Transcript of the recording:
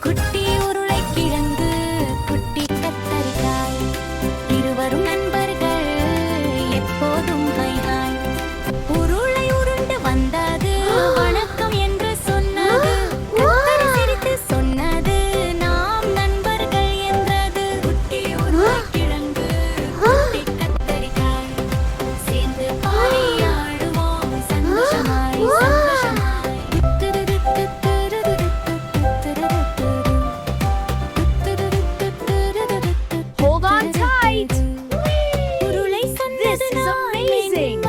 குட்டி உருளைக்கிழங்கு குட்டி கத்தரிக்காய் இருவரும் நண்பர்கள் எப்போதும் ஹை ஹாய். உருளை உருண்டு வந்தது வணக்கம் என்று சொன்னது. கத்தரி சிரித்து சொன்னது நாம் நண்பர்கள் என்றது. குட்டி உருளைக்கிழங்கு குட்டி கத்தரிக்காய் சேர்ந்து பாடி ஆடுவோம் சந்தோஷமாய் சந்தோஷமாய். Hold on tight. உருளை This சொன்னது is நான் amazing.